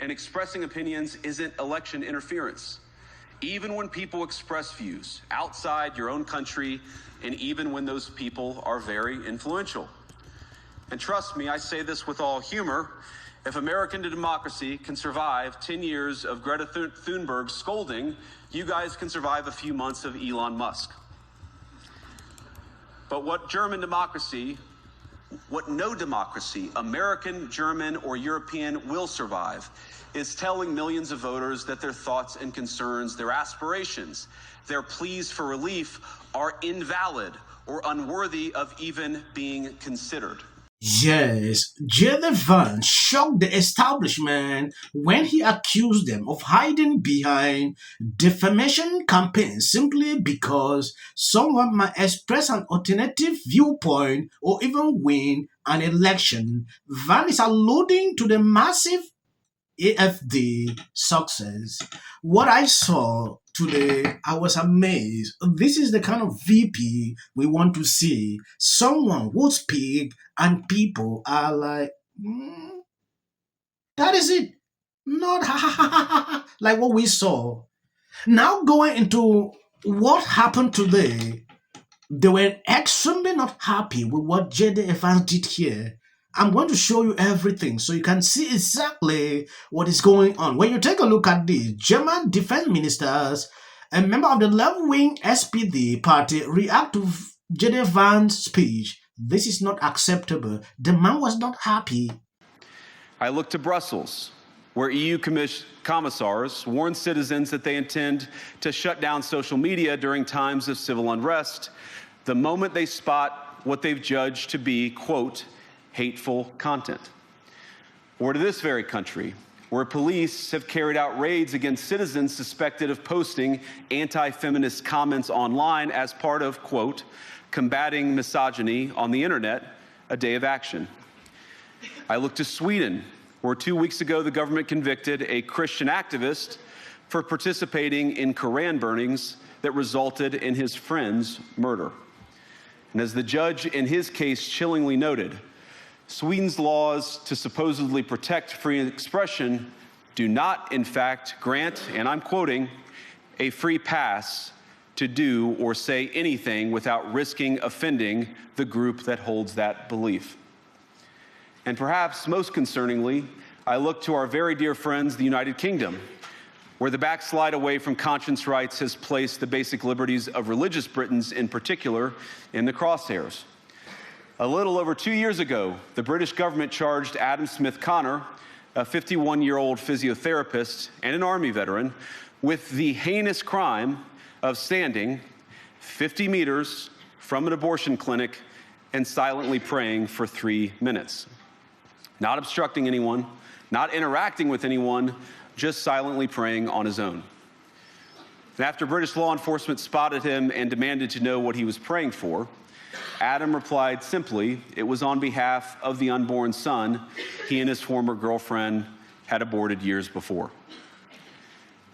and expressing opinions isn't election interference. Even when people express views outside your own country, and even when those people are very influential. And trust me, I say this with all humor, if American democracy can survive 10 years of Greta Thunberg scolding, you guys can survive a few months of Elon Musk. But what no democracy, American, German, or European, will survive is telling millions of voters that their thoughts and concerns, their aspirations, their pleas for relief are invalid or unworthy of even being considered. Yes, J.D. Vance shocked the establishment when he accused them of hiding behind defamation campaigns simply because someone might express an alternative viewpoint or even win an election. Vance is alluding to the massive AFD success. What I saw today, I was amazed. This is the kind of VP we want to see. Someone who speak and people are like, "Hmm, that is it. Not like what we saw. Now going into what happened today, they were extremely not happy with what JD Evans did here. I'm going to show you everything so you can see exactly what is going on. When you take a look at this, German defense ministers, a member of the left-wing SPD party, react to JD Vance's speech. This is not acceptable. The man was not happy. I look to Brussels, where EU commissars warn citizens that they intend to shut down social media during times of civil unrest the moment they spot what they've judged to be, quote, hateful content. Or to this very country, where police have carried out raids against citizens suspected of posting anti-feminist comments online as part of, quote, combating misogyny on the internet, a day of action. I look to Sweden, where 2 weeks ago the government convicted a Christian activist for participating in Koran burnings that resulted in his friend's murder. And as the judge in his case chillingly noted, Sweden's laws to supposedly protect free expression do not, in fact, grant, and I'm quoting, a free pass to do or say anything without risking offending the group that holds that belief. And perhaps most concerningly, I look to our very dear friends, the United Kingdom, where the backslide away from conscience rights has placed the basic liberties of religious Britons in particular in the crosshairs. A little over 2 years ago, the British government charged Adam Smith Connor, a 51-year-old physiotherapist and an Army veteran, with the heinous crime of standing 50 meters from an abortion clinic and silently praying for 3 minutes. Not obstructing anyone, not interacting with anyone, just silently praying on his own. And after British law enforcement spotted him and demanded to know what he was praying for, Adam replied simply, it was on behalf of the unborn son he and his former girlfriend had aborted years before.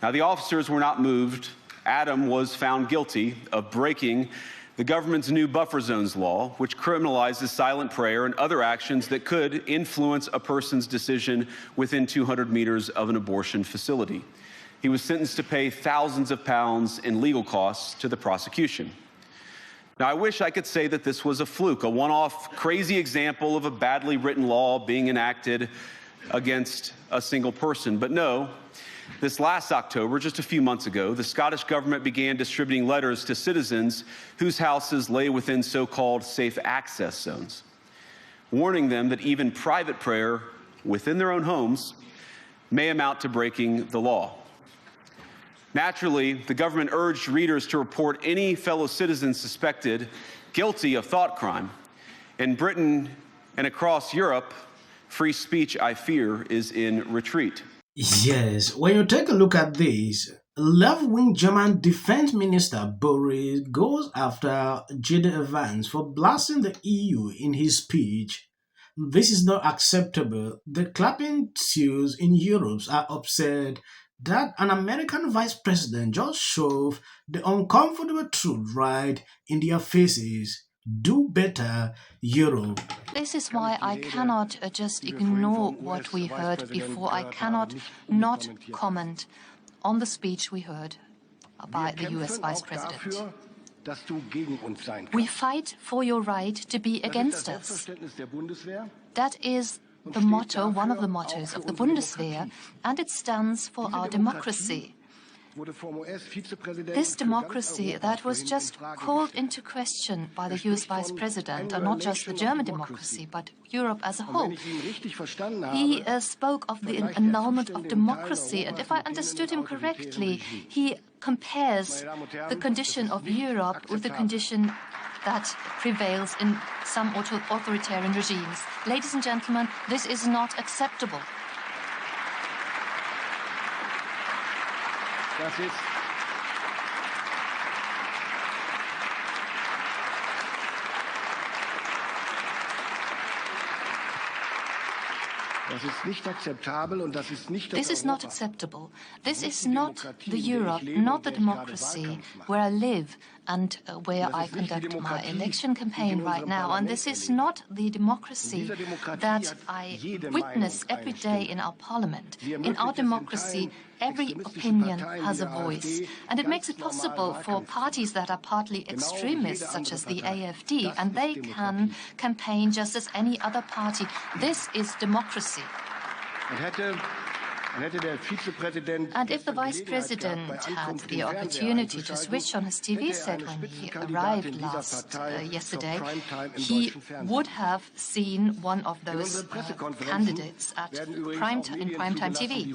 Now, the officers were not moved. Adam was found guilty of breaking the government's new buffer zones law, which criminalizes silent prayer and other actions that could influence a person's decision within 200 meters of an abortion facility. He was sentenced to pay thousands of pounds in legal costs to the prosecution. Now, I wish I could say that this was a fluke, a one-off crazy example of a badly written law being enacted against a single person, but no. This last October, just a few months ago, the Scottish government began distributing letters to citizens whose houses lay within so-called safe access zones, warning them that even private prayer within their own homes may amount to breaking the law. Naturally, the government urged readers to report any fellow citizens suspected guilty of thought crime. In Britain and across Europe, free speech, I fear, is in retreat. Yes, when you take a look at this, left-wing German defense minister Boris goes after JD Vance for blasting the EU in his speech. This is not acceptable. The clapping seals in Europe are upset that an American vice president just shoved the uncomfortable truth right in their faces. Do better, Europe. This is why I cannot just ignore what we heard before. I cannot not comment on the speech we heard by the US Vice President. We fight for your right to be against us. That is the motto, one of the mottos of the Bundeswehr, and it stands for our democracy. This democracy that was just called into question by the US Vice President, and not just the German democracy, but Europe as a whole. He spoke of the annulment of democracy, and if I understood him correctly, he compares the condition of Europe with the condition that prevails in some authoritarian regimes. Ladies and gentlemen, this is not acceptable. This is not acceptable. This is not the Europe, not the democracy where I live and where I conduct my election campaign right now. And this is not the democracy that I witness every day in our parliament. In our democracy, every opinion has a voice. And it makes it possible for parties that are partly extremist, such as the AfD, and they can campaign just as any other party. This is democracy. And if the Vice President had the opportunity to switch on his TV set when he arrived yesterday, he would have seen one of those candidates in primetime TV.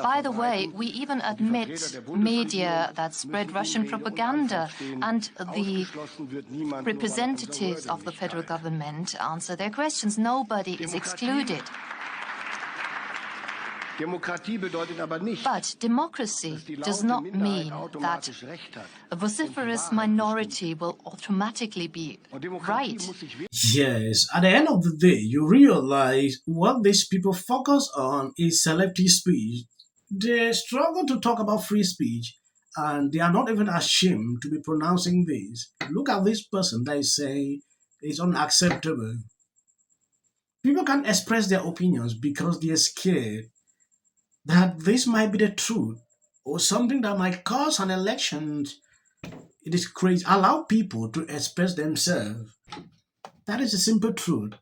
By the way, we even admit media that spread Russian propaganda, and the representatives of the federal government answer their questions. Nobody is excluded. But democracy does not mean that a vociferous minority will automatically be right. Yes, at the end of the day, you realize what these people focus on is selective speech. They struggle to talk about free speech, and they are not even ashamed to be pronouncing this. Look at this person that is saying it's unacceptable. People can't express their opinions because they're scared that this might be the truth or something that might cause an election. It is crazy. Allow people to express themselves. That is the simple truth.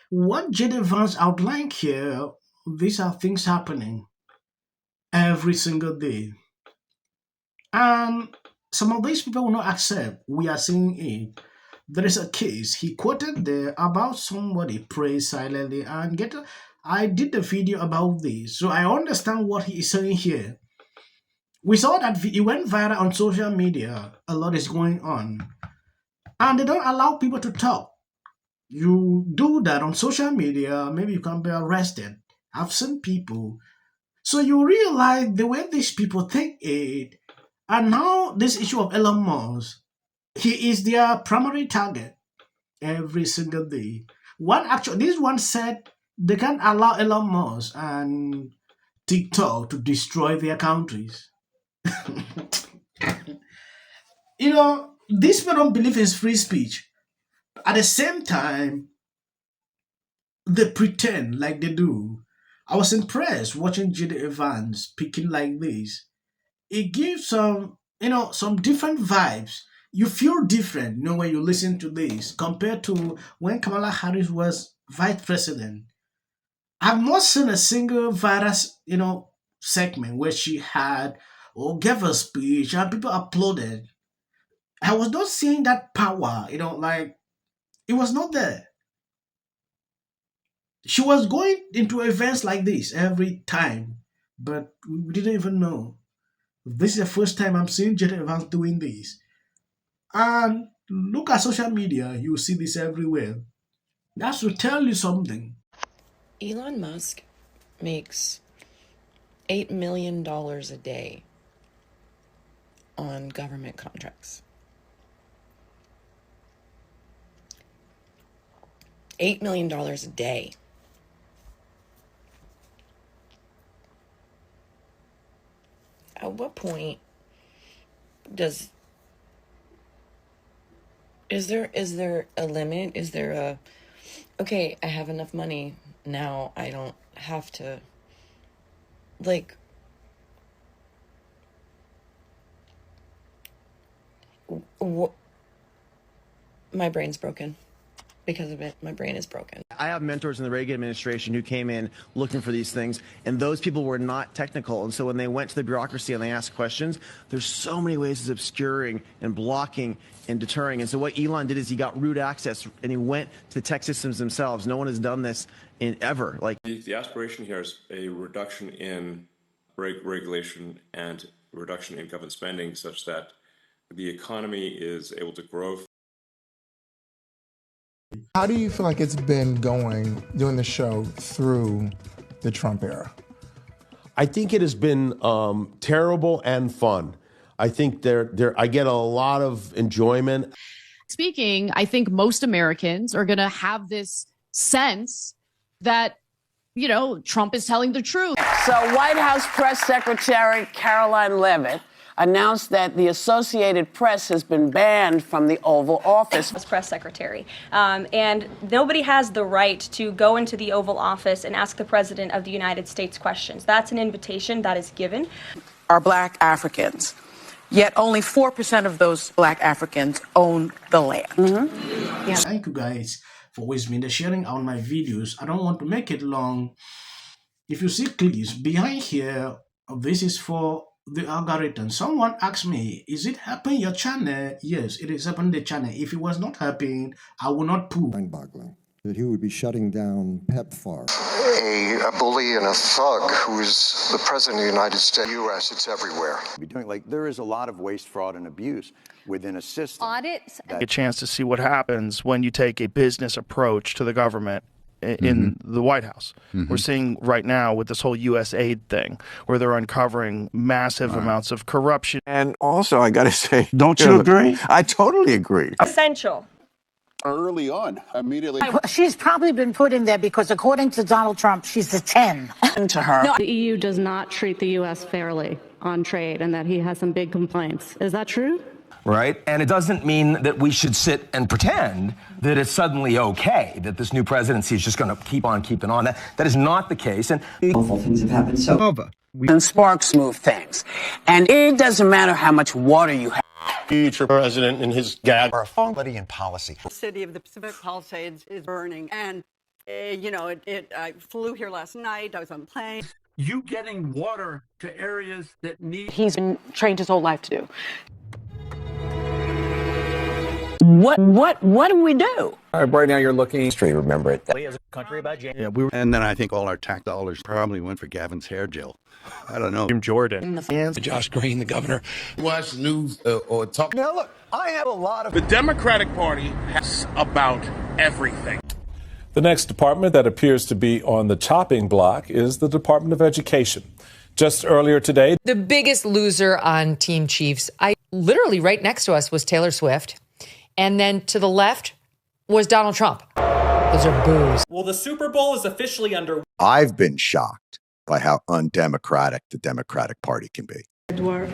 What J.D. Vance outlined here, these are things happening every single day. And some of these people will not accept. We are seeing it. There is a case he quoted there about somebody prays silently and get. I did the video about this, so I understand what he is saying here. We saw that it went viral on social media. A lot is going on, and they don't allow people to talk. You do that on social media, maybe you can be arrested. I've seen people. So you realize the way these people think it, and now this issue of Elon Musk, he is their primary target every single day. This one said they can't allow Elon Musk and TikTok to destroy their countries. These people don't believe in free speech. At the same time, they pretend like they do. I was impressed watching J.D. Evans speaking like this. It gives some different vibes. You feel different, when you listen to this compared to when Kamala Harris was vice president. I've not seen a single virus, segment where she had or gave a speech and people applauded. I was not seeing that power, like it was not there. She was going into events like this every time, but we didn't even know. This is the first time I'm seeing J.D. Evans doing this. And look at social media, you see this everywhere. That should tell you something. Elon Musk makes $8 million a day on government contracts. $8 million a day. At what point does Is there a limit? Is there a, okay, I have enough money now, I don't have to, like, my brain's broken. Because of it, my brain is broken. I have mentors in the Reagan administration who came in looking for these things, and those people were not technical. And so when they went to the bureaucracy and they asked questions, there's so many ways of obscuring and blocking and deterring. And so what Elon did is he got root access, and he went to the tech systems themselves. No one has done this in ever. Like, the aspiration here is a reduction in regulation and reduction in government spending, such that the economy is able to grow. How do you feel like it's been going, doing the show through the Trump era? I think it has been terrible and fun. I think I get a lot of enjoyment. Speaking, I think most Americans are going to have this sense that, you know, Trump is telling the truth. So White House Press Secretary Caroline Leavitt announced that the Associated Press has been banned from the Oval Office. Press secretary. And nobody has the right to go into the Oval Office and ask the President of the United States questions. That's an invitation that is given. Are Black Africans. Yet only 4% of those Black Africans own the land. Mm-hmm. Yeah. Thank you guys for always being there sharing out my videos. I don't want to make it long. If you see clips behind here, this is for the algorithm. Someone asked me, is it helping your channel? Yes, it is helping the channel. If it was not helping, I would not put. Mind-boggling that he would be shutting down PEPFAR. A bully and a thug who's the president of the United States, U.S., it's everywhere. There is a lot of waste, fraud, and abuse within a system. Audits. A chance to see what happens when you take a business approach to the government in the White House. We're seeing right now with this whole U.S. aid thing, where they're uncovering massive amounts of corruption. And also, I got to say, don't you agree? I totally agree. Essential. Early on, immediately. She's probably been put in there because, according to Donald Trump, she's a 10. To her. No. The EU does not treat the U.S. fairly on trade, and that he has some big complaints. Is that true? Right? And it doesn't mean that we should sit and pretend that it's suddenly okay, that this new presidency is just going to keep on keeping on. That is not the case. And awful things have happened. So and sparks move things. And it doesn't matter how much water you have. Future president and his gag are somebody in policy. The city of the Pacific Palisades is burning. And, you know, I flew here last night. I was on a plane. You getting water to areas that need... He's been trained his whole life to do. What do we do? Right now you're looking straight, remember it. As a country about January. Yeah, and then I think all our tax dollars probably went for Gavin's hair gel. I don't know. Jim Jordan. Josh Green, the governor. Watch the news or talk. now look, I have a lot of... The Democratic Party has about everything. The next department that appears to be on the chopping block is the Department of Education. Just earlier today, the biggest loser on Team Chiefs, literally right next to us was Taylor Swift. And then to the left was Donald Trump. Those are boos. Well, the Super Bowl is officially under. I've been shocked by how undemocratic the Democratic Party can be. You are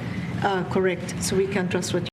correct, so we can trust what you